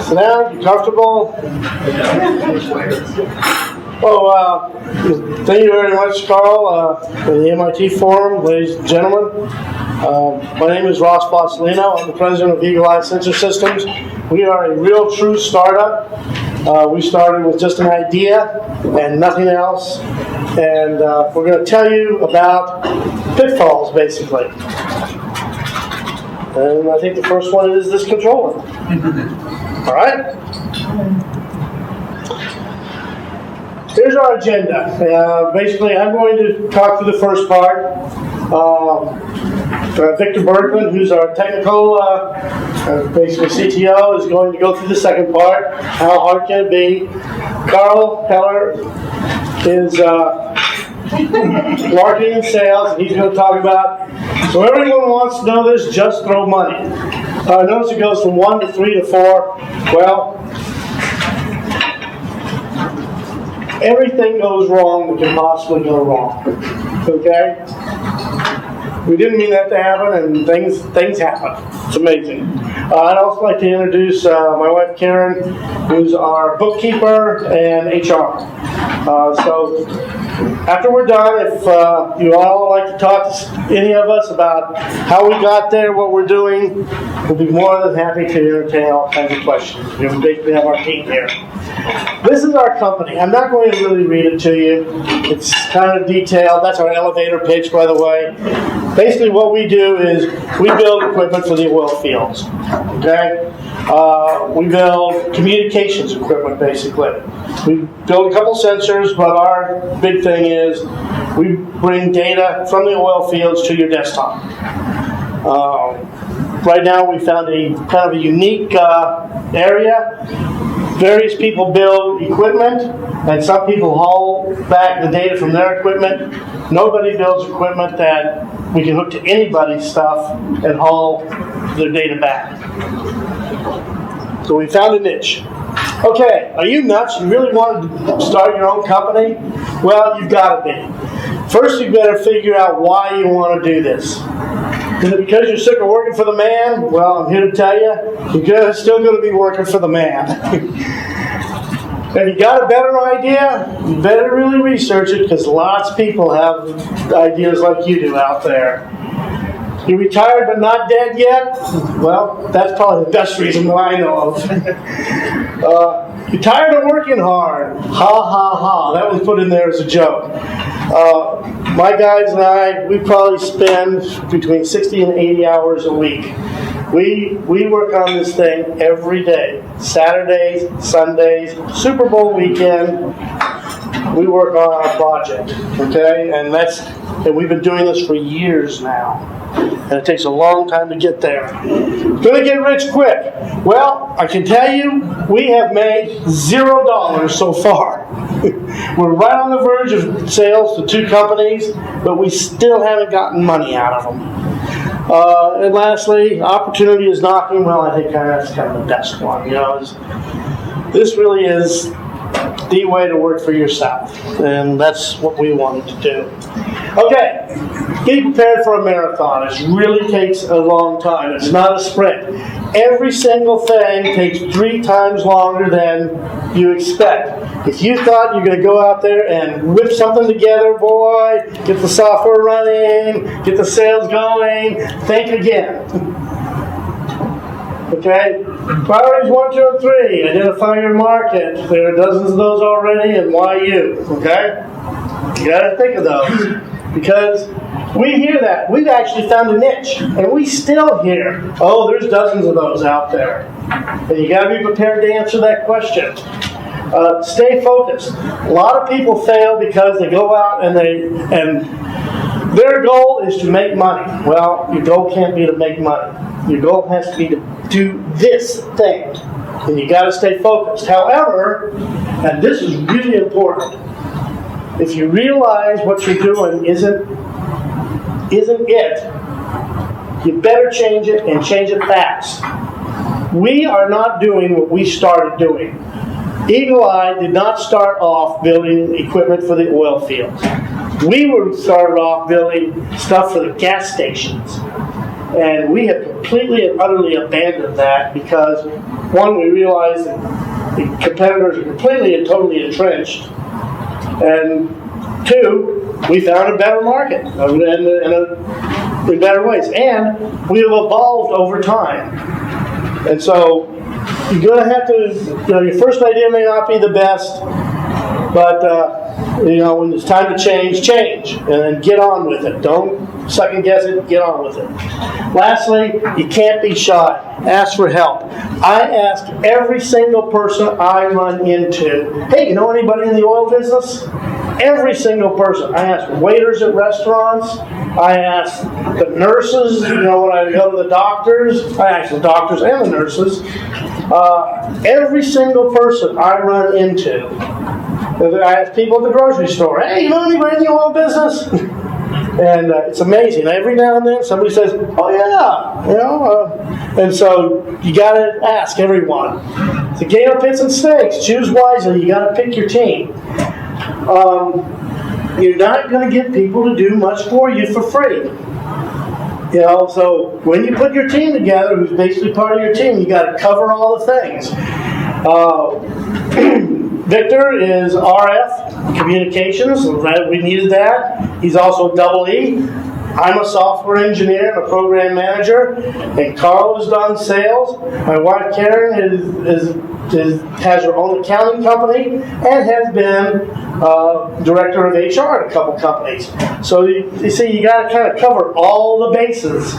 Sit down, be comfortable. Thank you very much, Carl, for the MIT Forum, ladies and gentlemen. My name is Ross Bossolino. I'm the president of Eagle Eye Sensor Systems. We are a real true startup. We started with just an idea and nothing else. And we're going to tell you about pitfalls, basically. And I think the first one is this controller. All right? Here's our agenda. Basically, I'm going to talk through the first part. Victor Bergman, who's our technical, basically CTO, is going to go through the second part. How hard can it be? Carl Heller is marketing and sales, and he's going to talk about, so everyone wants to know this, just throw money. Notice it goes from 1 to 3 to 4. Well, everything goes wrong that can possibly go wrong. Okay? We didn't mean that to happen, and things happen. It's amazing. I'd also like to introduce my wife Karen, who's our bookkeeper and HR. So after we're done, if you all would like to talk to any of us about how we got there, what we're doing, we'll be more than happy to entertain all kinds of questions. We basically have our team here. This is our company. I'm not going to really read it to you. It's kind of detailed. That's our elevator pitch, by the way. Basically what we do is we build equipment for the oil fields. Okay? We build communications equipment, basically. We build a couple sensors, but our big thing is we bring data from the oil fields to your desktop. Right now we found a kind of a unique area. Various people build equipment, and some people haul back the data from their equipment. Nobody builds equipment that we can hook to anybody's stuff and haul their data back. So we found a niche. Okay, are you nuts? You really want to start your own company? Well, you've got to be. First, you better figure out why you want to do this. Is it because you're sick of working for the man? Well, I'm here to tell you, you're still going to be working for the man. Have you got a better idea? You better really research it, because lots of people have ideas like you do out there. You retired but not dead yet? Well, that's probably the best reason why I know of. You're tired of working hard. Ha, ha, ha. That was put in there as a joke. My guys and I, we probably spend between 60 and 80 hours a week. We work on this thing every day. Saturdays, Sundays, Super Bowl weekend, we work on our project. Okay? And we've been doing this for years now. And it takes a long time to get there. Gonna get rich quick. Well, I can tell you, we have made $0 so far. We're right on the verge of sales to 2 companies, but we still haven't gotten money out of them. And lastly, opportunity is knocking. Well, I think that's kind of the best one. You know, this really is the way to work for yourself, and that's what we wanted to do. Okay, get prepared for a marathon. It really takes a long time. It's not a sprint. Every single thing takes 3 times longer than you expect. If you thought you're going to go out there and whip something together, boy, get the software running, get the sales going, think again. Okay? Priorities 1, 2, and 3. Identify your market. There are dozens of those already, and why you? Okay? You got to think of those. Because we hear that. We've actually found a niche, and we still hear, oh, there's dozens of those out there. And you got to be prepared to answer that question. Stay focused. A lot of people fail because they go out and their goal is to make money. Well, your goal can't be to make money. Your goal has to be to do this thing. And you got to stay focused. However, and this is really important, if you realize what you're doing isn't it, you better change it, and change it fast. We are not doing what we started doing. Eagle Eye did not start off building equipment for the oil fields. We started off building stuff for the gas stations. And we have completely and utterly abandoned that because, one, we realized that the competitors are completely and totally entrenched, and two, we found a better market in better ways, and we have evolved over time. And so you're going to have to, your first idea may not be the best, but when it's time to change, and then get on with it. Don't second guess it, get on with it. Lastly, you can't be shy. Ask for help. I ask every single person I run into, hey, you know anybody in the oil business? Every single person. I ask waiters at restaurants. I ask the nurses, when I go to the doctors. I ask the doctors and the nurses. Every single person I run into. I ask people at the grocery store, hey, you know anybody in the oil business? And it's amazing. Every now and then somebody says, oh yeah, and so you got to ask everyone. It's a game of pits and stakes. Choose wisely. You got to pick your team. You're not going to get people to do much for you for free. So when you put your team together, who's basically part of your team, you got to cover all the things. Victor is RF communications. We needed that. He's also double E. I'm a software engineer and a program manager, and Carl has done sales. My wife Karen has her own accounting company and has been director of HR at a couple companies. So you see, you got to kind of cover all the bases.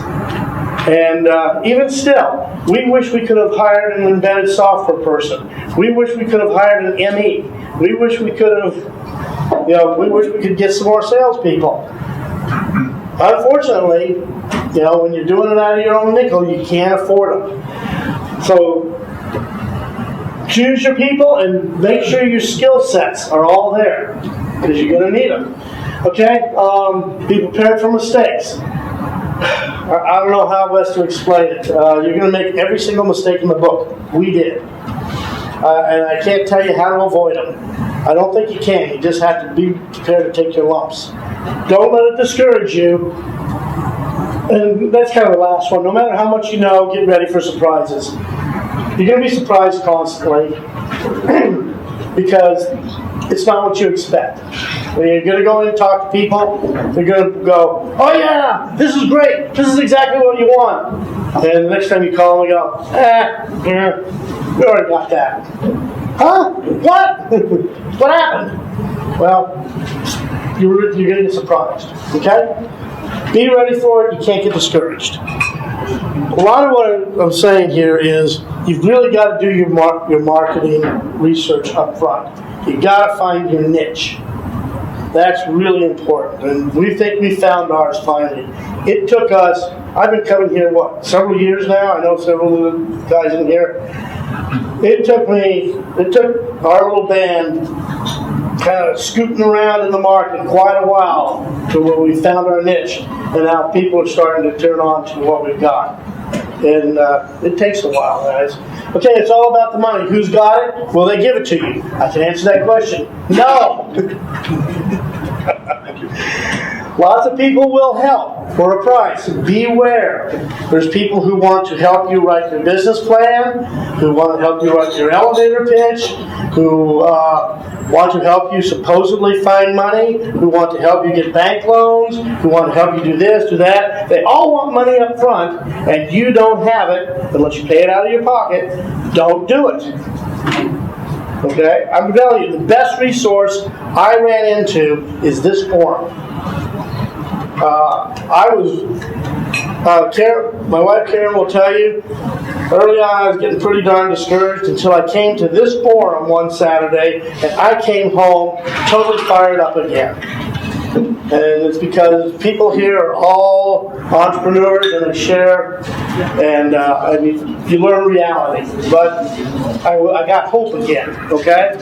And even still, we wish we could have hired an embedded software person. We wish we could have hired an ME. We wish we could have, we wish we could get some more salespeople. Unfortunately, when you're doing it out of your own nickel, you can't afford them. So choose your people and make sure your skill sets are all there, because you're going to need them. Okay? Be prepared for mistakes. I don't know how best to explain it. You're going to make every single mistake in the book. We did. And I can't tell you how to avoid them. I don't think you can. You just have to be prepared to take your lumps. Don't let it discourage you. And that's kind of the last one. No matter how much you know, get ready for surprises. You're going to be surprised constantly because it's not what you expect. When you're going to go in and talk to people, they're going to go, oh yeah, this is great. This is exactly what you want. And the next time you call them, you go, we already got that. Huh? What? What happened? Well, you're going to get surprised. Okay? Be ready for it. You can't get discouraged. A lot of what I'm saying here is you've really got to do your marketing research up front. You got to find your niche. That's really important. And we think we found ours finally. It took us, I've been coming here, several years now? I know several of the guys in here. It took our little band kind of scooting around in the market quite a while to where we found our niche. And now people are starting to turn on to what we've got. And it takes a while, guys. Okay, it's all about the money. Who's got it? Will they give it to you? I can answer that question. No! Lots of people will help for a price. Beware. There's people who want to help you write your business plan, who want to help you write your elevator pitch, who want to help you supposedly find money, who want to help you get bank loans, who want to help you do this, do that. They all want money up front, and you don't have it unless you pay it out of your pocket. Don't do it. Okay? I'm telling you, the best resource I ran into is this forum. My wife Karen will tell you, early on I was getting pretty darn discouraged until I came to this forum one Saturday, and I came home totally fired up again. And it's because people here are all entrepreneurs and they share, and you learn reality. But I got hope again, okay?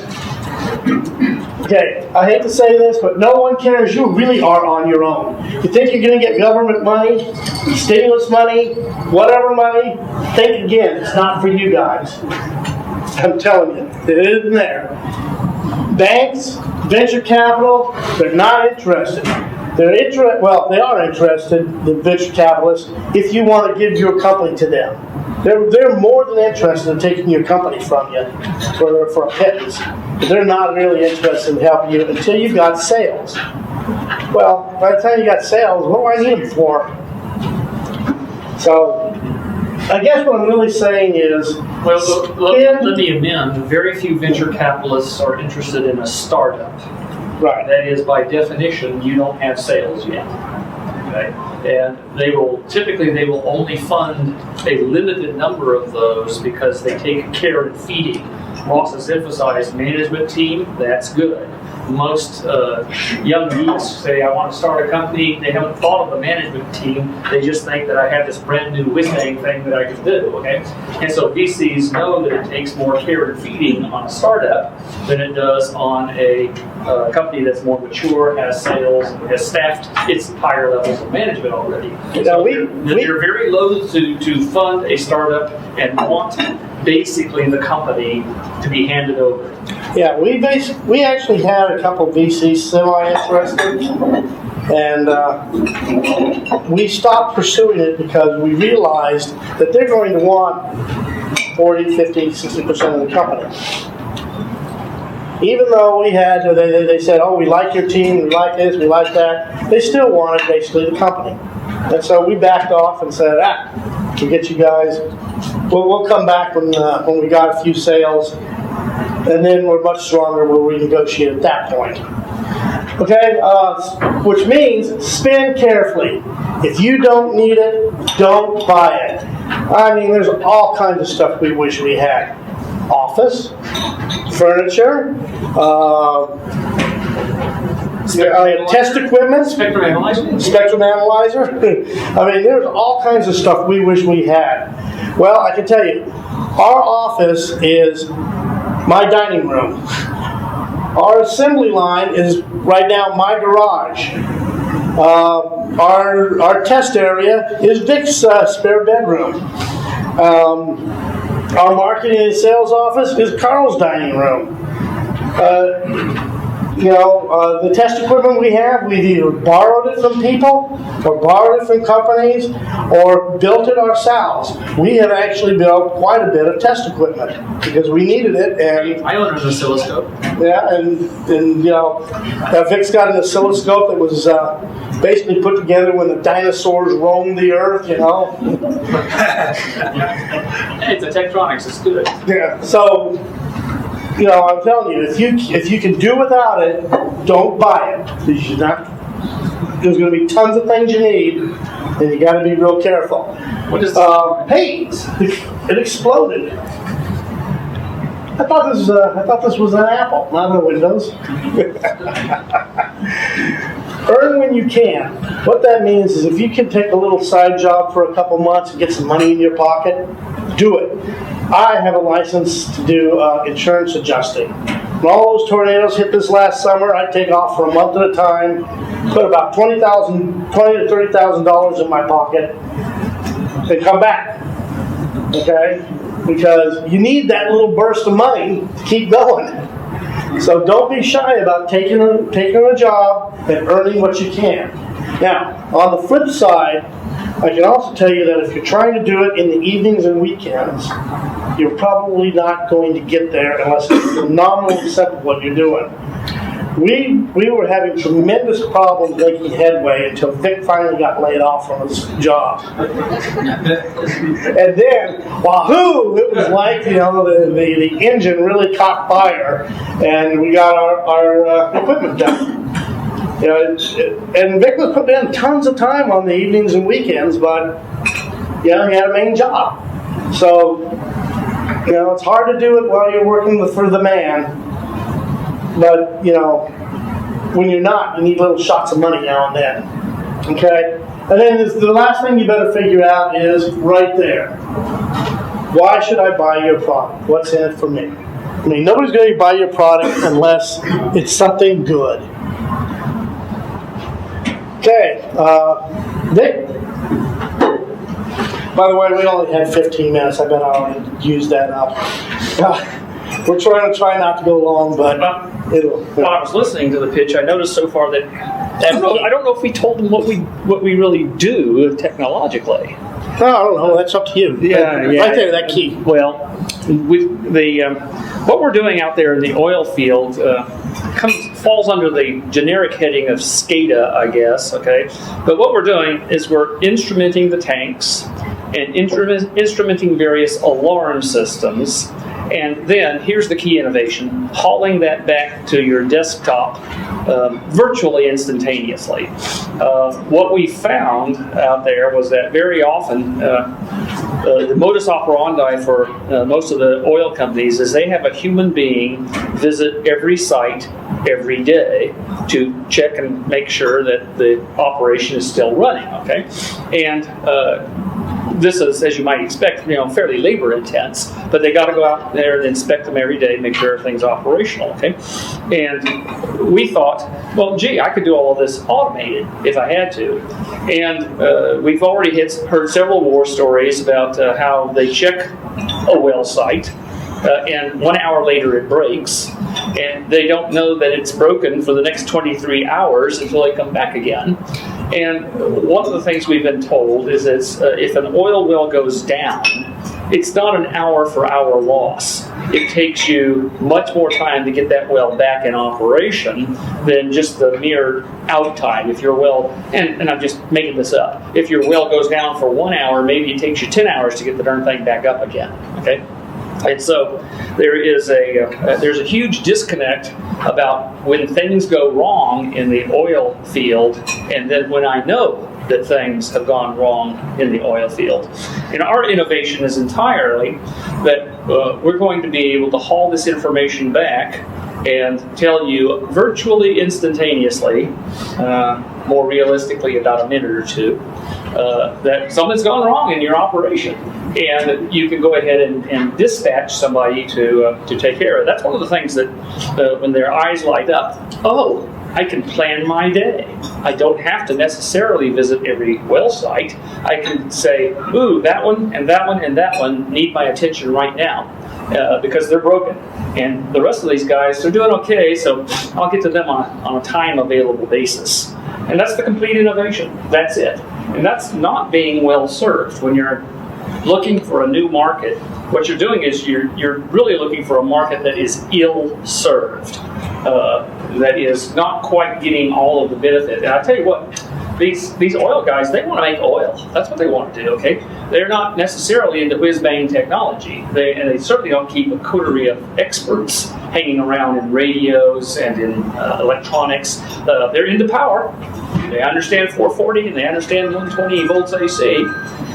Okay, I hate to say this, but no one cares. You really are on your own. You think you're going to get government money, stimulus money, whatever money, think again. It's not for you guys. I'm telling you, it isn't there. Banks, venture capital, they're not interested. They are interested, the venture capitalists, if you want to give your company to them. They're more than interested in taking your company from you for a pittance. But they're not really interested in helping you until you've got sales. Well, by the time you got sales, what do I need them for? So, I guess what I'm really saying is... Well, let me amend. Very few venture capitalists are interested in a startup. Right. That is, by definition, you don't have sales yet. Okay? And they will only fund a limited number of those because they take care of feeding. Ross has emphasized management team, that's good. Most young geeks say, I want to start a company. They haven't thought of the management team. They just think that I have this brand new whiz-bang thing that I can do, okay? And so VCs know that it takes more care and feeding on a startup than it does on a company that's more mature, has sales, has staffed its higher levels of management already. So they're very loath to fund a startup and want basically the company to be handed over. Yeah, we actually had a couple of VCs semi-interested, and we stopped pursuing it because we realized that they're going to want 40, 50, 60% of the company. Even though they said, oh, we like your team, we like this, we like that, they still wanted basically the company. And so we backed off and said, we'll get you guys, we'll come back when we got a few sales, and then we're much stronger, we'll renegotiate at that point. Okay, which means spend carefully. If you don't need it, don't buy it. I mean, there's all kinds of stuff we wish we had. Office, furniture, test equipment, Spectrum analyzer. I mean, there's all kinds of stuff we wish we had. Well, I can tell you, our office is my dining room. Our assembly line is right now my garage. Our test area is Vic's spare bedroom. Our marketing and sales office is Carl's dining room. The test equipment we have, we've either borrowed it from people, or borrowed it from companies, or built it ourselves. We have actually built quite a bit of test equipment because we needed it. And I own an oscilloscope. Yeah, and Vic's got an oscilloscope that was basically put together when the dinosaurs roamed the earth. It's a Tektronix. It's good. Yeah. So. I'm telling you, if you can do without it, don't buy it. There's going to be tons of things you need, and you got to be real careful. What is hey, it exploded. I thought this was an Apple, not a Windows. Earn when you can. What that means is if you can take a little side job for a couple months and get some money in your pocket, do it. I have a license to do insurance adjusting. When all those tornadoes hit this last summer, I'd take off for a month at a time, put about $20,000 to $30,000 in my pocket, and come back. Okay? Because you need that little burst of money to keep going. So don't be shy about taking a job and earning what you can. Now, on the flip side, I can also tell you that if you're trying to do it in the evenings and weekends, you're probably not going to get there unless it's phenomenally simple what you're doing. We were having tremendous problems making headway until Vic finally got laid off from his job. And then, wahoo! It was like, the engine really caught fire, and we got our equipment done. And Vic was putting in tons of time on the evenings and weekends, but he had a main job. So, it's hard to do it while you're working for the man. But, when you're not, you need little shots of money now and then. Okay? And then the last thing you better figure out is right there. Why should I buy your product? What's in it for me? I mean, nobody's going to buy your product unless it's something good. Okay, Vic. By the way, we only had 15 minutes. I bet I already used that up. We're trying not to go long, but While I was listening to the pitch, I noticed so far that I don't know if we told them what we really do technologically. No, I don't know. That's up to you. Yeah. Right there, that key. Well, what we're doing out there in the oil field falls under the generic heading of SCADA, I guess. Okay, but what we're doing is we're instrumenting the tanks and instrumenting various alarm systems. And then, here's the key innovation, hauling that back to your desktop virtually instantaneously. What we found out there was that very often, the modus operandi for most of the oil companies is they have a human being visit every site every day to check and make sure that the operation is still running, okay? And this is, as you might expect, fairly labor intense, but they got to go out there and inspect them every day, make sure everything's operational, okay? And we thought, well, gee, I could do all of this automated if I had to. And we've already heard several war stories about how they check a well site, and 1 hour later it breaks, and they don't know that it's broken for the next 23 hours until they come back again. And one of the things we've been told is that if an oil well goes down, it's not an hour-for-hour loss. It takes you much more time to get that well back in operation than just the mere out time. If your well, and I'm just making this up, if your well goes down for 1 hour, maybe it takes you 10 hours to get the darn thing back up again. Okay? And so there's a huge disconnect about when things go wrong in the oil field, and then when I know that things have gone wrong in the oil field. And our innovation is entirely that we're going to be able to haul this information back and tell you virtually instantaneously, more realistically about a minute or two, that something's gone wrong in your operation. And you can go ahead and dispatch somebody to take care of it. That's one of the things that when their eyes light up, oh, I can plan my day. I don't have to necessarily visit every well site. I can say, ooh, that one and that one and that one need my attention right now because they're broken. And the rest of these guys, they're doing okay, so I'll get to them on a time available basis. And that's the complete innovation. That's it. And that's not being well served. When you're looking for a new market, what you're doing is you're really looking for a market that is ill-served, that is not quite getting all of the benefit. And I tell you what, these oil guys, they want to make oil. That's what they want to do, okay? They're not necessarily into whiz-bang technology. And they certainly don't keep a coterie of experts hanging around in radios and in electronics. They're into power. They understand 440 and they understand 120 volts AC,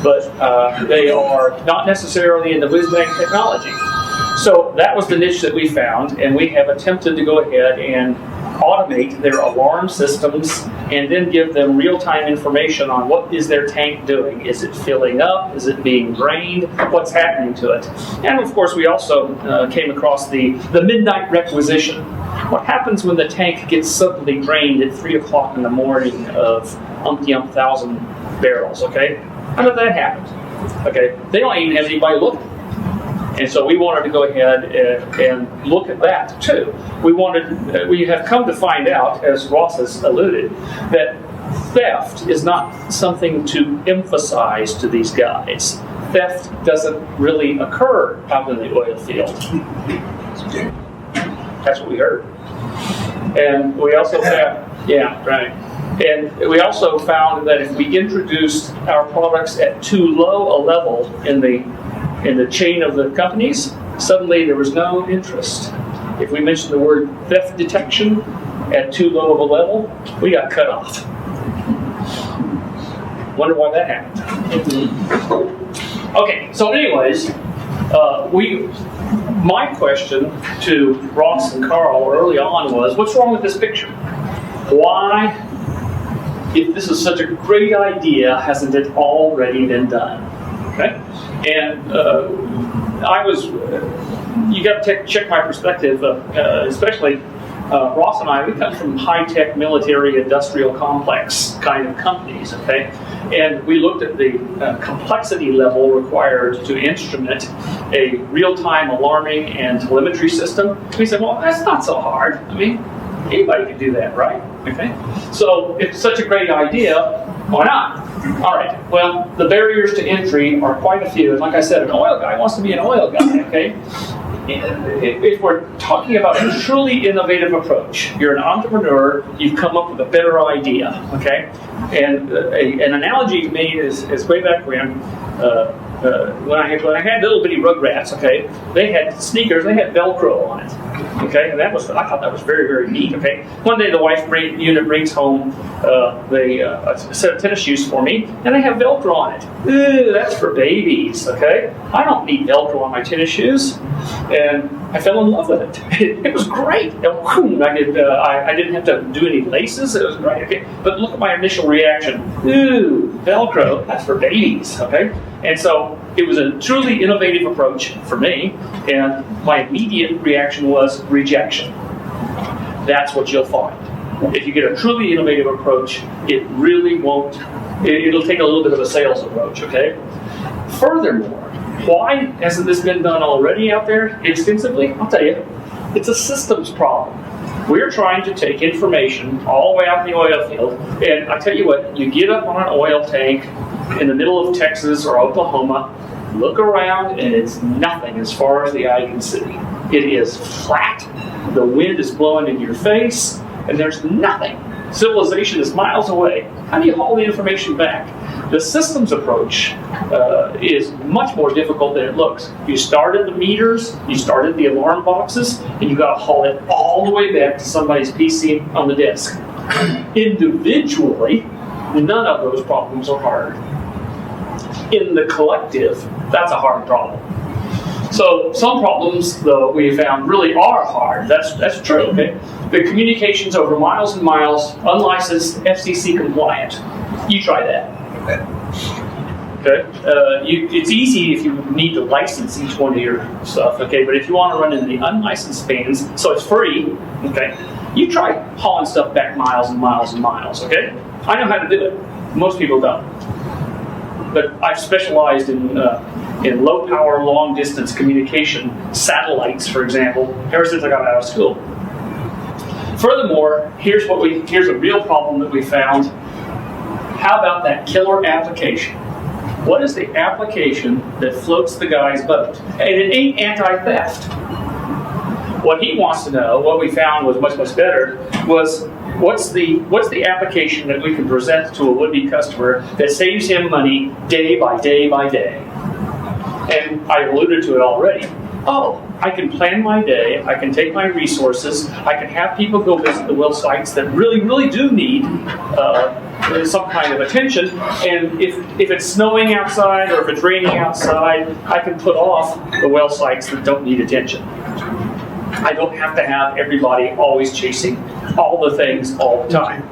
but they are not necessarily into whiz-bang technology. So that was the niche that we found, and we have attempted to go ahead and automate their alarm systems and then give them real-time information on what is their tank doing. Is it filling up? Is it being drained? What's happening to it? And of course, we also came across the midnight requisition. What happens when the tank gets suddenly drained at 3 o'clock in the morning of umpty-ump thousand barrels, okay? How did that happen? Okay, they don't even have anybody looking. And so we wanted to go ahead and look at that too. We have come to find out, as Ross has alluded, that theft is not something to emphasize to these guys. Theft doesn't really occur out in the oil field. That's what we heard. And we also found, yeah, right. And we also found that if we introduced our products at too low a level in the chain of the companies, suddenly there was no interest. If we mentioned the word theft detection at too low of a level, we got cut off. Wonder why that happened. Okay, so anyways, my question to Ross and Carl early on was, what's wrong with this picture? Why, if this is such a great idea, hasn't it already been done? Okay? And you got to check my perspective, especially Ross and I, we come from high-tech military industrial complex kind of companies, okay? And we looked at the complexity level required to instrument a real-time alarming and telemetry system. We said, well, that's not so hard. I mean, anybody can do that, right? Okay? So if it's such a great idea, why not? All right, well, the barriers to entry are quite a few. And like I said, an oil guy wants to be an oil guy, okay? If we're talking about a truly innovative approach, you're an entrepreneur, you've come up with a better idea, okay? And an analogy made is way back when I had little bitty rugrats, okay? They had sneakers, they had Velcro on it, okay? And I thought that was very, very neat, okay? One day the wife unit brings home a set of tennis shoes for me, and they have Velcro on it. Ooh, that's for babies, okay? I don't need Velcro on my tennis shoes. And I fell in love with it. It was great. I didn't have to do any laces. It was great. Okay? But look at my initial reaction. Ooh, Velcro, that's for babies. Okay? And so it was a truly innovative approach for me. And my immediate reaction was rejection. That's what you'll find. If you get a truly innovative approach, it really won't, it'll take a little bit of a sales approach. Okay? Furthermore, why hasn't this been done already out there extensively? I'll tell you, it's a systems problem. We're trying to take information all the way out in the oil field, and I tell you what, you get up on an oil tank in the middle of Texas or Oklahoma, look around, and it's nothing as far as the eye can see. It is flat, the wind is blowing in your face, and there's nothing. Civilization is miles away. How do you haul the information back? The systems approach is much more difficult than it looks. You start at the meters, you start at the alarm boxes, and you got to haul it all the way back to somebody's PC on the desk. Individually, none of those problems are hard. In the collective, that's a hard problem. So some problems, though, we found really are hard. That's true. Okay? The communications over miles and miles, unlicensed, FCC compliant. You try that. Okay. It's easy if you need to license each one of your stuff. Okay, but if you want to run in the unlicensed bands, so it's free. Okay, you try hauling stuff back miles and miles and miles. Okay, I know how to do it. Most people don't. But I've specialized in low power, long distance communication, satellites, for example, ever since I got out of school. Furthermore, here's a real problem that we found. How about that killer application? What is the application that floats the guy's boat? And it ain't anti-theft. What he wants to know, what we found was much, much better, was what's the application that we can present to a would-be customer that saves him money day by day by day? And I alluded to it already. Oh, I can plan my day, I can take my resources, I can have people go visit the well sites that really, really do need some kind of attention, and if it's snowing outside or if it's raining outside, I can put off the well sites that don't need attention. I don't have to have everybody always chasing all the things all the time.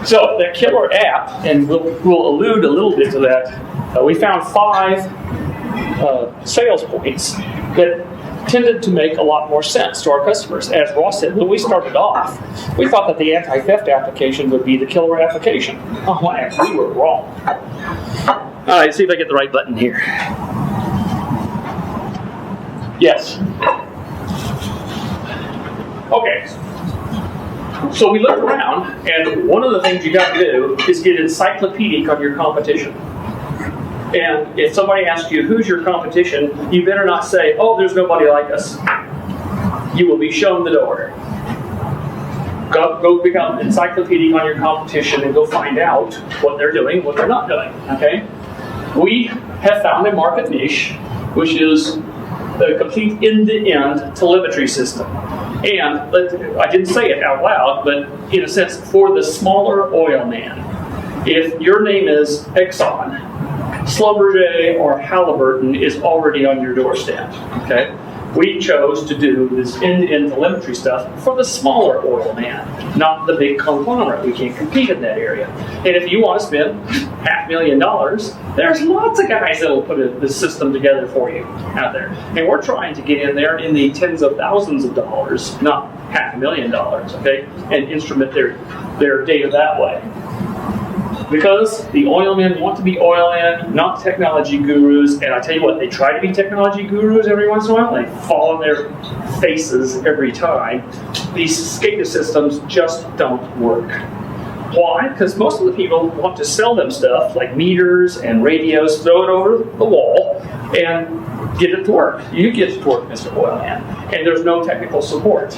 So that killer app, and we'll allude a little bit to that, we found 5 sales points that tended to make a lot more sense to our customers. As Ross said, when we started off, we thought that the anti-theft application would be the killer application. Oh, we were wrong. All right, see if I get the right button here. Yes. Okay. So we looked around, and one of the things you got to do is get encyclopedic on your competition. And if somebody asks you, who's your competition, you better not say, oh, there's nobody like us. You will be shown the door. Go become encyclopedic on your competition and go find out what they're doing, what they're not doing. Okay? We have found a market niche, which is a complete end-to-end telemetry system. And I didn't say it out loud, but in a sense, for the smaller oil man, if your name is Exxon, Schlumberger or Halliburton is already on your doorstep. Okay, we chose to do this end-to-end telemetry stuff for the smaller oil man, not the big conglomerate. We can't compete in that area. And if you want to spend $500,000, there's lots of guys that will put the system together for you out there. And we're trying to get in there in the tens of thousands of dollars, not $500,000. Okay, and instrument their data that way. Because the oil men want to be oil men, not technology gurus. And I tell you what, they try to be technology gurus every once in a while. They fall on their faces every time. These SCADA systems just don't work. Why? Because most of the people want to sell them stuff like meters and radios, throw it over the wall, and get it to work. You get it to work, Mr. Oilman. And there's no technical support.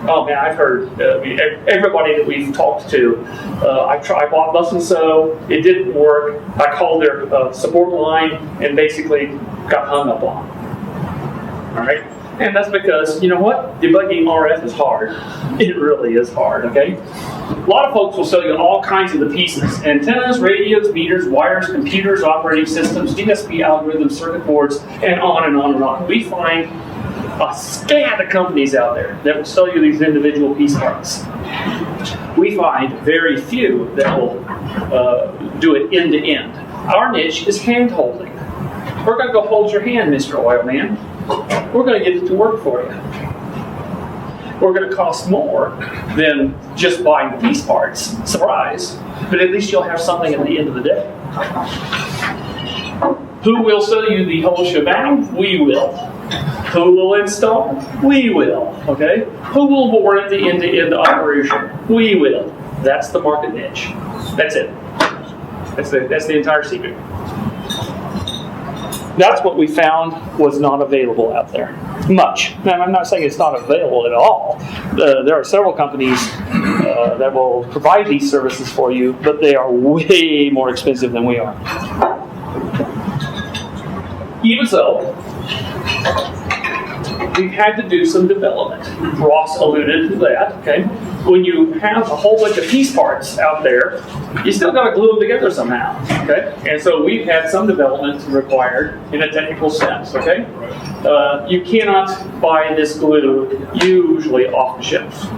Oh man, I've heard everybody that we've talked to. I bought Bus and Sew. It didn't work. I called their support line and basically got hung up on. All right. And that's because, you know what? Debugging RF is hard. It really is hard, okay? A lot of folks will sell you all kinds of the pieces. Antennas, radios, meters, wires, computers, operating systems, DSP algorithms, circuit boards, and on and on and on. We find a scan of companies out there that will sell you these individual piece parts. We find very few that will do it end to end. Our niche is hand holding. We're going to go hold your hand, Mr. Oilman. We're going to get it to work for you. We're going to cost more than just buying the piece parts. Surprise. But at least you'll have something at the end of the day. Who will sell you the whole shebang? We will. Who will install? We will. Okay? Who will warrant the end-to-end operation? We will. That's the market niche. That's it. That's the entire secret. That's what we found was not available out there. Much. Now, I'm not saying it's not available at all. There are several companies that will provide these services for you, but they are way more expensive than we are. Even so, we've had to do some development. Ross alluded to that, okay? When you have a whole bunch of piece parts out there, you still got to glue them together somehow, okay? And so we've had some development required in a technical sense, okay? You cannot buy this glue usually off the shelf.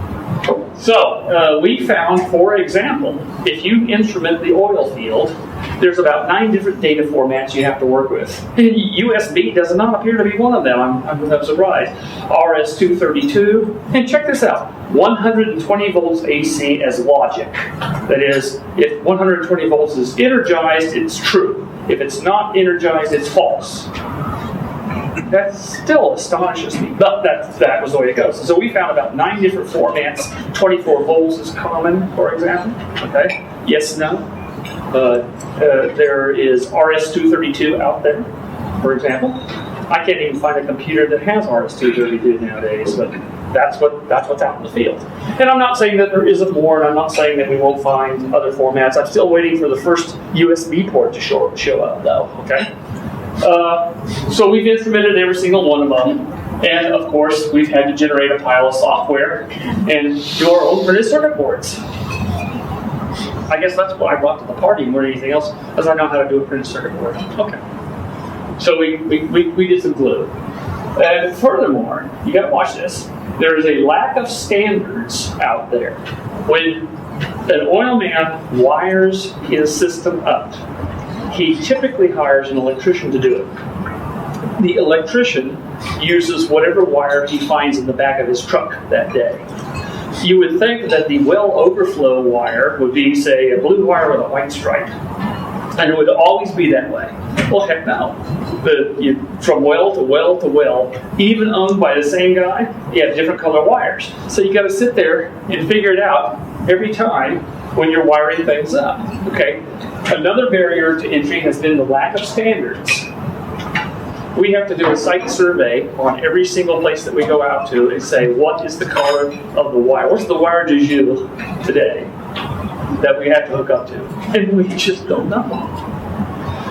So we found, for example, if you instrument the oil field, there's about 9 different data formats you have to work with. And USB does not appear to be one of them. I'm surprised. RS-232, and check this out, 120 volts AC as logic. That is, if 120 volts is energized, it's true. If it's not energized, it's false. That still astonishes me, but that was the way it goes. So we found about 9 different formats. 24 volts is common, for example. Okay, yes, no. There is RS-232 out there, for example. I can't even find a computer that has RS-232 nowadays, but that's what's out in the field. And I'm not saying that there isn't more, and I'm not saying that we won't find other formats. I'm still waiting for the first USB port to show up, though. Okay. So we've instrumented every single one of them, and of course we've had to generate a pile of software and do our own printed circuit boards. I guess that's what I brought to the party more than anything else, because I know how to do a printed circuit board. Okay. So we did some glue. And furthermore, you got to watch this. There is a lack of standards out there. When an oil man wires his system up, he typically hires an electrician to do it. The electrician uses whatever wire he finds in the back of his truck that day. You would think that the well overflow wire would be, say, a blue wire with a white stripe. And it would always be that way. Well, heck no. From well to well to well, even owned by the same guy, you have different color wires. So you got to sit there and figure it out every time when you're wiring things up. Okay. Another barrier to entry has been the lack of standards. We have to do a site survey on every single place that we go out to and say, what is the color of the wire? What's the wire du jour today that we have to hook up to? And we just don't know.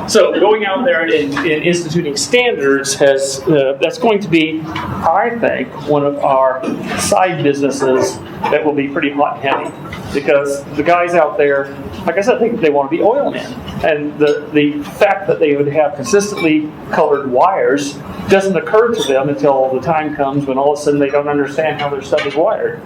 So going out there and instituting standards that's going to be, I think, one of our side businesses that will be pretty hot and heavy, because the guys out there, like I said, they want to be oil men, and the fact that they would have consistently colored wires doesn't occur to them until the time comes when all of a sudden they don't understand how their stuff is wired.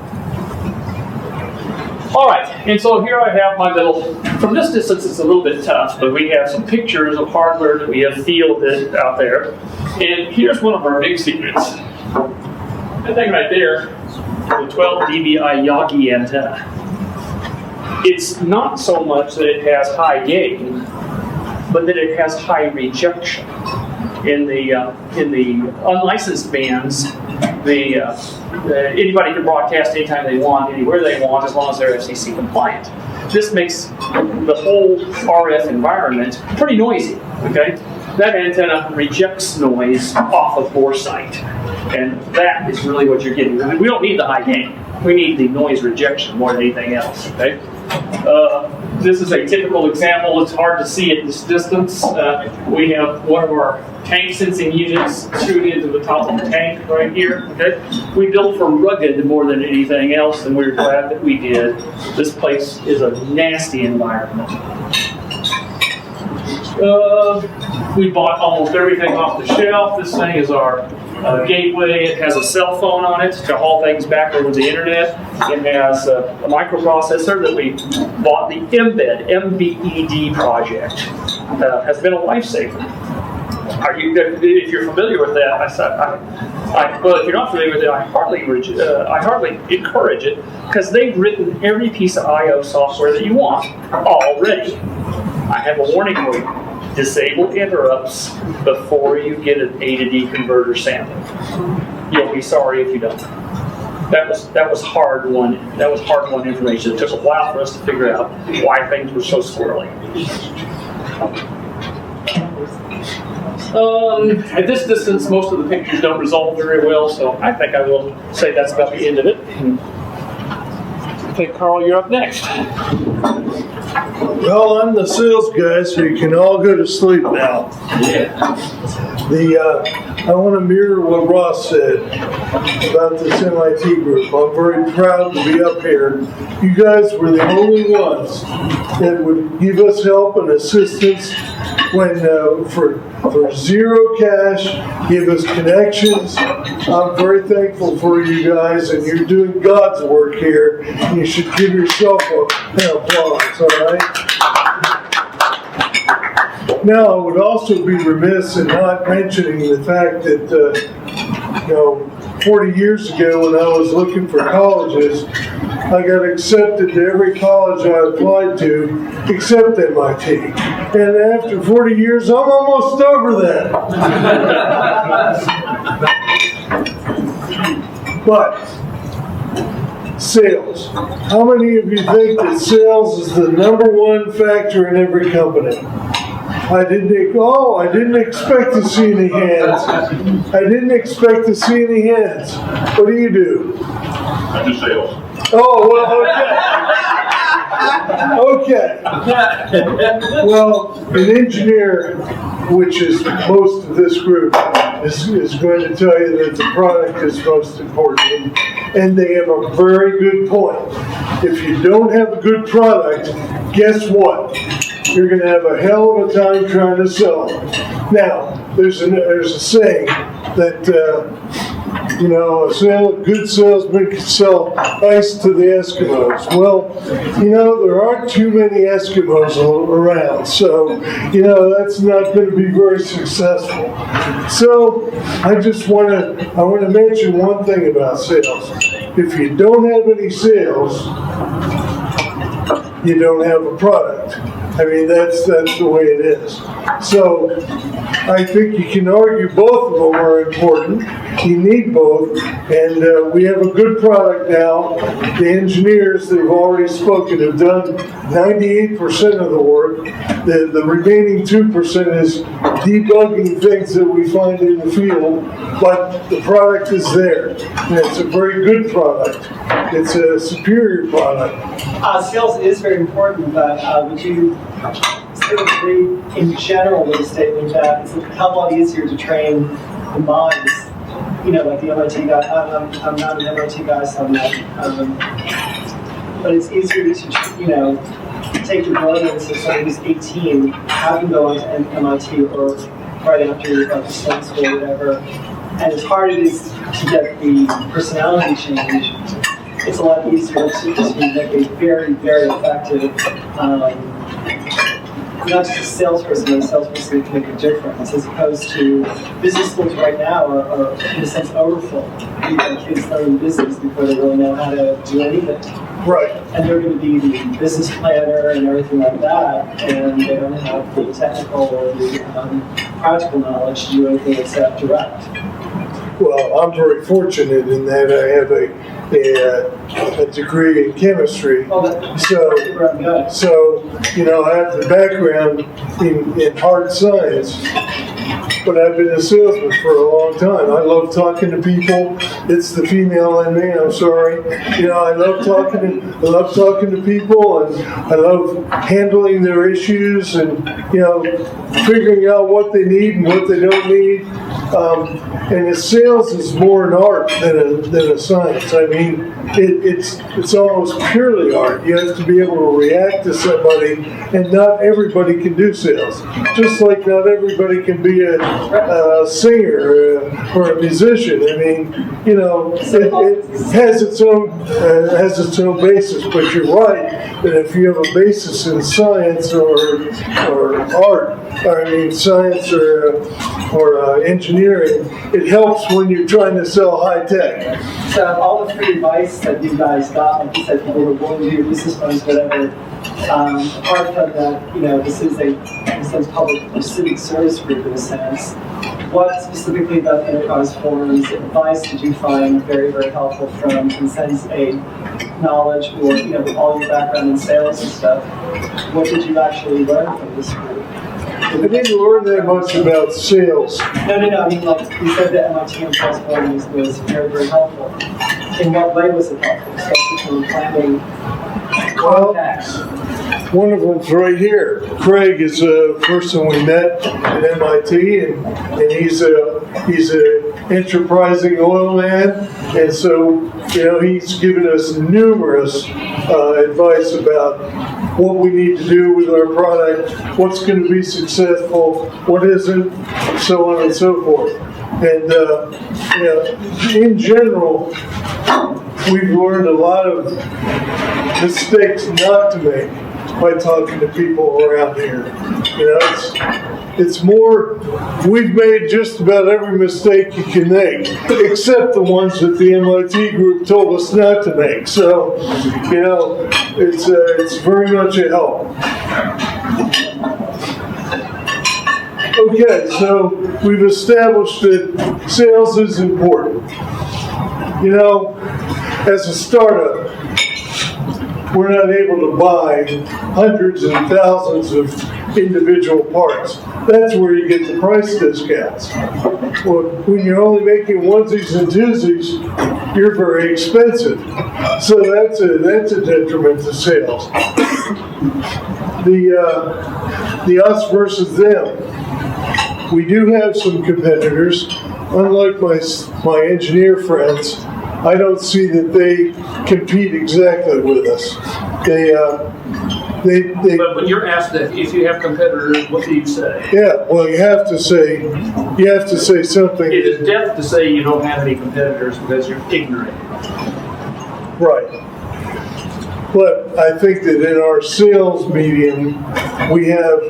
All right, and so here I have my little, from this distance it's a little bit tough, but we have some pictures of hardware that we have fielded out there. And here's one of our big secrets. That thing right there is a 12 dBi Yagi antenna. it's not so much that it has high gain, but that it has high rejection. In the unlicensed bands, anybody can broadcast anytime they want, anywhere they want, as long as they're FCC compliant. This makes the whole RF environment pretty noisy. Okay, that antenna rejects noise off of bore site, and that is really what you're getting. We don't need the high gain. We need the noise rejection more than anything else. Okay. This is a typical example. It's hard to see at this distance. We have one of our tank sensing units screwed into the top of the tank right here. Okay, we built for rugged more than anything else, and we're glad that we did. This place is a nasty environment. We bought almost everything off the shelf. This thing is our gateway. It has a cell phone on it to haul things back over the internet. It has a microprocessor that we bought. The Mbed, MBED project has been a lifesaver. If you're familiar with that, well, if you're not familiar with it, I hardly encourage it, because they've written every piece of I/O software that you want already. I have a warning for you. Disable interrupts before you get an A to D converter sample. You'll be sorry if you don't. That was hard-won information. It took a while for us to figure out why things were so squirrely. At this distance, most of the pictures don't resolve very well, so I think I will say that's about the end of it. I think, Carl, you're up next. Well, I'm the sales guy, so you can all go to sleep now. Yeah. I want to mirror what Ross said about this MIT group. I'm very proud to be up here. You guys were the only ones that would give us help and assistance when for zero cash, give us connections. I'm very thankful for you guys, and you're doing God's work here. You should give yourself an applause, all right? Now, I would also be remiss in not mentioning the fact that, 40 years ago when I was looking for colleges, I got accepted to every college I applied to except MIT. And after 40 years, I'm almost over that. But sales. How many of you think that sales is the #1 factor in every company? I didn't expect to see any hands. I didn't expect to see any hands. What do you do? I do sales. Oh, well, okay. Well, an engineer, which is most of this group, is going to tell you that the product is most important. And they have a very good point. If you don't have a good product, guess what? You're going to have a hell of a time trying to sell it. Now, there's a saying that, a good salesman can sell ice to the Eskimos. Well, there aren't too many Eskimos around, so, that's not going to be very successful. So, I want to mention one thing about sales. If you don't have any sales, you don't have a product. I mean, that's the way it is. So I think you can argue both of them are important. You need both. And we have a good product now. The engineers that have already spoken have done 98% of the work. The remaining 2% is debugging things that we find in the field. But the product is there. And it's a very good product. It's a superior product. Sales is very important, but would you sort of agree in general with the statement that it's a hell of a lot easier to train the minds, like the MIT guy. I'm not an MIT guy, so I'm not. But it's easier to, take the brilliance of someone who's 18, have them go into MIT or right after you're about to start school or whatever. And as hard it is to get the personality change, it's a lot easier to make a very, very effective, not just a salesperson, but a salesperson who can make a difference, as opposed to business schools right now are in a sense overfull. You've got kids learning business before they really know how to do anything. Right. And they're going to be the business planner and everything like that, and they don't have the technical or the practical knowledge to do anything except direct. Well, I'm very fortunate in that I have a degree in chemistry. Oh, that's So, good. so, I have the background in hard science, but I've been a salesman for a long time. I love talking to people. It's the female in me, I'm sorry. I love talking to people, and I love handling their issues and, figuring out what they need and what they don't need. And the sales is more an art than a science. I mean, it's almost purely art. You have to be able to react to somebody, and not everybody can do sales. Just like not everybody can be a singer or a musician. I mean, it has its own basis. But you're right that if you have a basis in science or art, science or engineering, it helps when you're trying to sell high tech. So all the free advice that you guys got, like you said, people were going to do your business plans, whatever. Apart from that, this is a public or civic service group in a sense. What specifically about the enterprise forums advice did you find very, very helpful from Consens A knowledge, or with all your background in sales and stuff? What did you actually learn from this group? I didn't learn that much about sales. No. I mean, like you said, the MIT Enterprise Forum was very, very helpful. In what way was it helpful? Especially for planning contacts. One of them's right here. Craig is a person we met at MIT, and he's a enterprising oil man, and so he's given us numerous advice about what we need to do with our product, what's going to be successful, what isn't, so on and so forth. And in general, we've learned a lot of mistakes not to make by talking to people around here. It's more, we've made just about every mistake you can make, except the ones that the MIT group told us not to make. So, it's very much a help. Okay, so we've established that sales is important. As a startup, we're not able to buy hundreds and thousands of individual parts. That's where you get the price discounts. Well, when you're only making onesies and twosies, you're very expensive. So that's a detriment to sales. The us versus them. We do have some competitors. Unlike my engineer friends, I don't see that they compete exactly with us. But when you're asked that, if you have competitors, what do you say? Yeah, well, you have to say something. It is death to say you don't have any competitors because you're ignorant. Right. But I think that in our sales medium, we have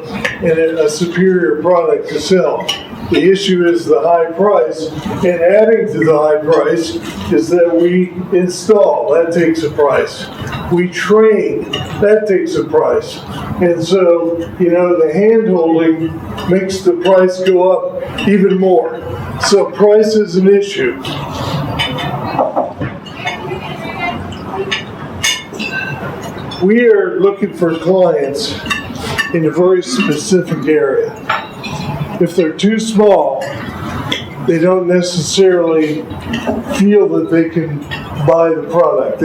a superior product to sell. The issue is the high price, and adding to the high price is that we install. That takes a price. We train. That takes a price. And so, the hand-holding makes the price go up even more. So price is an issue. We are looking for clients in a very specific area. If they're too small, they don't necessarily feel that they can buy the product.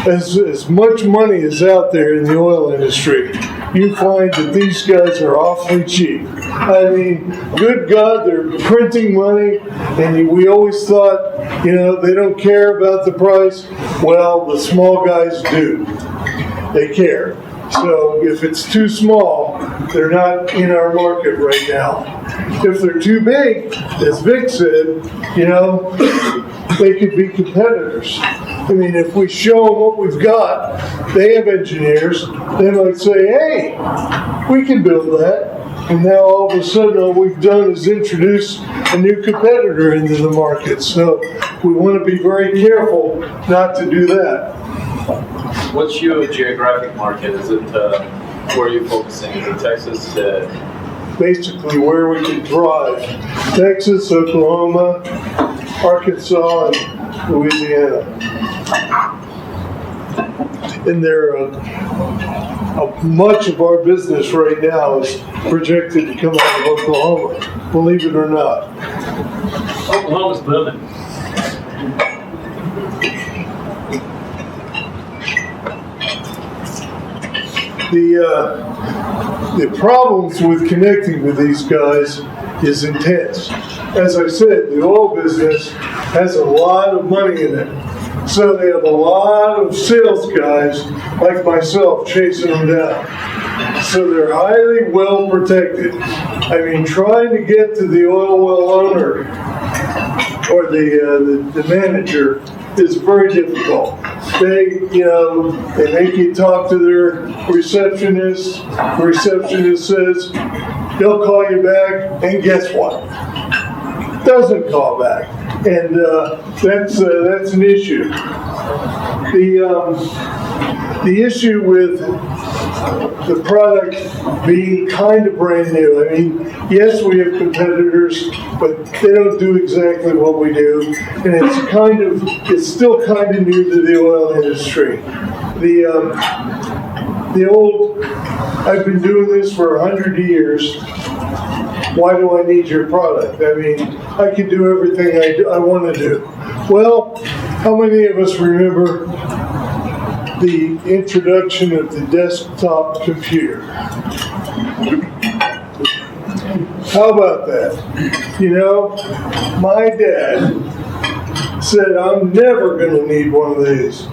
As much money is out there in the oil industry, you find that these guys are awfully cheap. I mean, good God, they're printing money, and we always thought, they don't care about the price. Well, the small guys do. They care. So if it's too small, they're not in our market right now. If they're too big, as Vic said, they could be competitors. I mean, if we show them what we've got, they have engineers, they might say, hey, we can build that. And now all of a sudden all we've done is introduce a new competitor into the market. So we want to be very careful not to do that. What's your geographic market? Is it, where are you focusing? Is it Texas? Basically where we can drive. Texas, Oklahoma, Arkansas, and Louisiana. And much of our business right now is projected to come out of Oklahoma, believe it or not. Oklahoma's booming. The problems with connecting with these guys is intense. As I said, the oil business has a lot of money in it. So they have a lot of sales guys like myself chasing them down. So they're highly well protected. I mean, trying to get to the oil well owner or the manager is very difficult. They make you talk to their receptionist. The receptionist says, they'll call you back, and guess what? Doesn't call back. And that's an issue. The issue with the product being kind of brand new. I mean, yes, we have competitors, but they don't do exactly what we do, and it's still kind of new to the oil industry. I've been doing this for 100 years. Why do I need your product? I mean, I can do everything I want to do. Well, how many of us remember the introduction of the desktop computer? How about that? You know, my dad said, I'm never going to need one of these.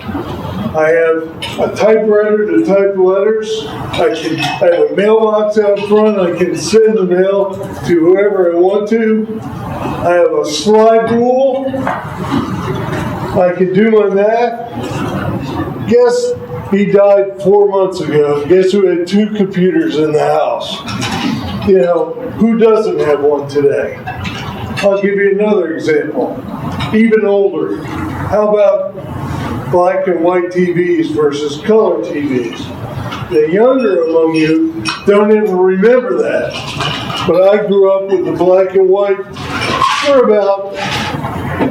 I have a typewriter to type letters. I have a mailbox out front. I can send the mail to whoever I want to. I have a slide rule. I can do my math. Guess he died 4 months ago. Guess who had 2 computers in the house? You know, who doesn't have one today? I'll give you another example. Even older. How about black and white TVs versus color TVs? The younger among you don't even remember that. But I grew up with the black and white for about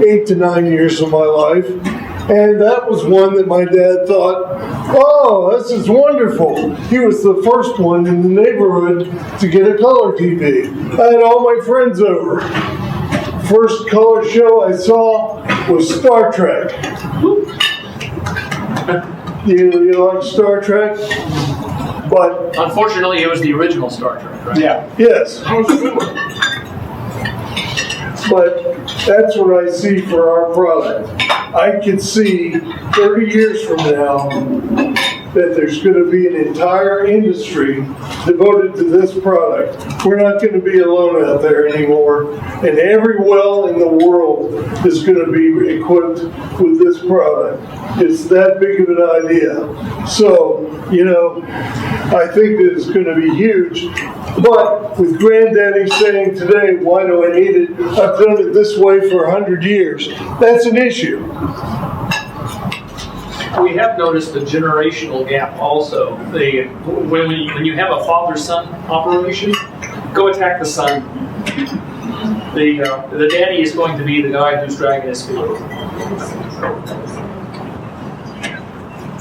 8 to 9 years of my life. And that was one that my dad thought, oh, this is wonderful. He was the first one in the neighborhood to get a color TV. I had all my friends over. First color show I saw was Star Trek. You like Star Trek? But Unfortunately, it was the original Star Trek, right? Yeah. yes. But that's what I see for our product. I can see 30 years from now that there's going to be an entire industry devoted to this product. We're not going to be alone out there anymore. And every well in the world is going to be equipped with this product. It's that big of an idea. So, you know, I think that it's going to be huge. But with Granddaddy saying today, why do I need it? I've done it this way for 100 years. That's an issue. We have noticed a generational gap also. When you have a father-son operation, go attack the son. The daddy is going to be the guy who's dragging his feet.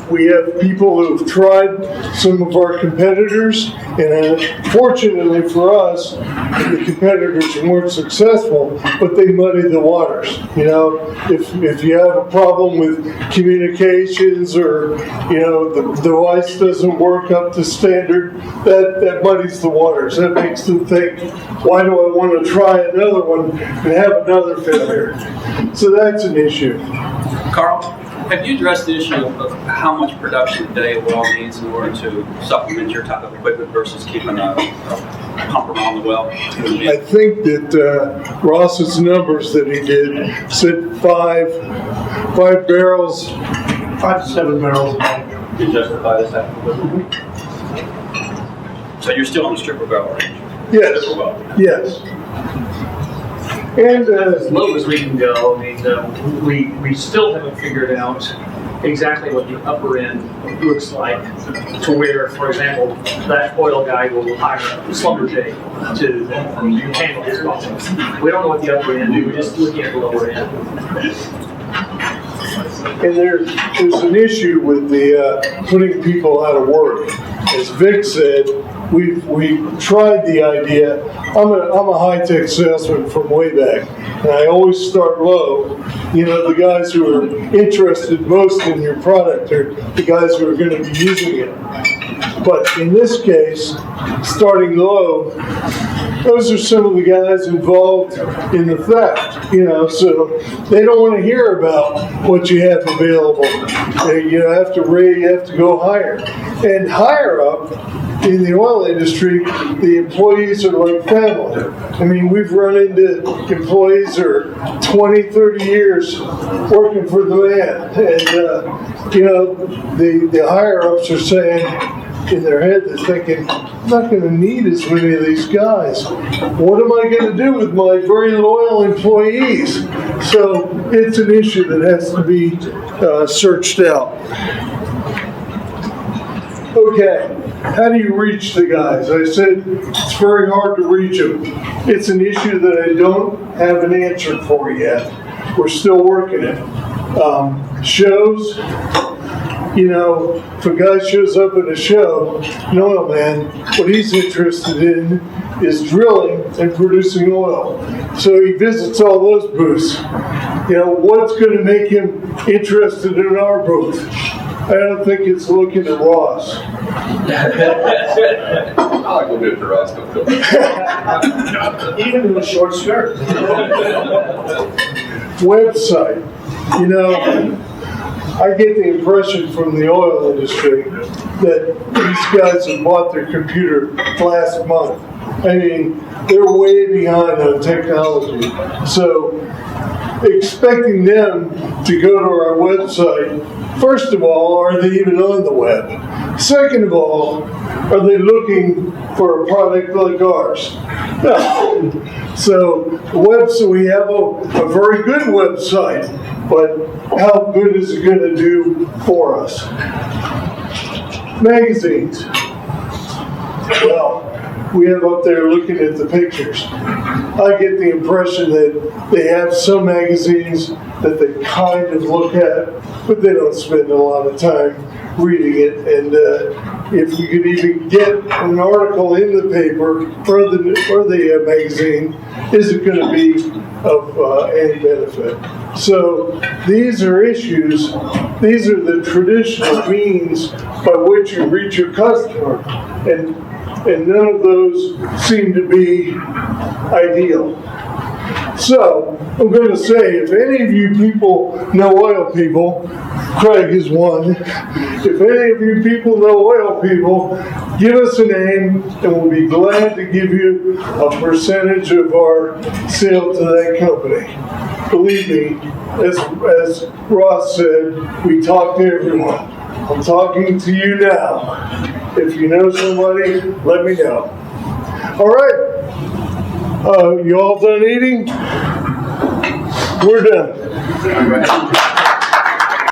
We have people who've tried some of our competitors, and fortunately for us, the competitors weren't successful, but they muddied the waters. You know, if you have a problem with communications or, you know, the device doesn't work up to standard, that muddies the waters. That makes them think, why do I want to try another one and have another failure? So that's an issue. Carl, have you addressed the issue of how much production a day a well needs in order to supplement your type of equipment versus keeping a pump around the well? I think that Ross's numbers that he did said five barrels. 5 to 7 barrels a day. You justify this equipment? So you're still on the stripper barrel range? Yes. Stripper well. Yes. And As low as we can go. I mean, we still haven't figured out exactly what the upper end looks like, to where, for example, that oil guy will hire a Schlumberger to handle his problems. We don't know what the upper end is, we're just looking at the lower end. And there's an issue with the putting people out of work. As Vic said, we've tried the idea. I'm a high-tech salesman from way back, and I always start low. You know, the guys who are interested most in your product are the guys who are going to be using it. But in this case, starting low, those are some of the guys involved in the theft, you know, so they don't want to hear about what you have available. You have to go higher. And higher up in the oil industry, the employees are like family. I mean, we've run into employees who are 20, 30 years working for the man. And, you know, the higher ups are saying, in their head, they're thinking, I'm not going to need as many of these guys. What am I going to do with my very loyal employees? So it's an issue that has to be searched out. Okay, how do you reach the guys? I said it's very hard to reach them. It's an issue that I don't have an answer for yet. We're still working it. Shows. You know, if a guy shows up at a show, an oil man, what he's interested in is drilling and producing oil. So he visits all those booths. You know, what's going to make him interested in our booth? I don't think it's looking at Ross. I like a bit of Tarasco. Even in a short skirt. Website. You know, I get the impression from the oil industry that these guys have bought their computer last month. I mean, they're way behind on technology. So expecting them to go to our website, first of all, are they even on the web? Second of all, are they looking for a product like ours? No. So we have a very good website, but how good is it going to do for us? Magazines. Well, we have up there looking at the pictures. I get the impression that they have some magazines that they kind of look at, but they don't spend a lot of time reading it. And if we could even get an article in the paper or the magazine, is it going to be of any benefit? So these are issues. These are the traditional means by which you reach your customer, and none of those seem to be ideal. So I'm going to say, if any of you people know oil people, Craig is one. If any of you people know oil people, give us a name and we'll be glad to give you a percentage of our sale to that company. Believe me, as Ross said, we talk to everyone. I'm talking to you now. If you know somebody, let me know. All right. You all done eating? We're done.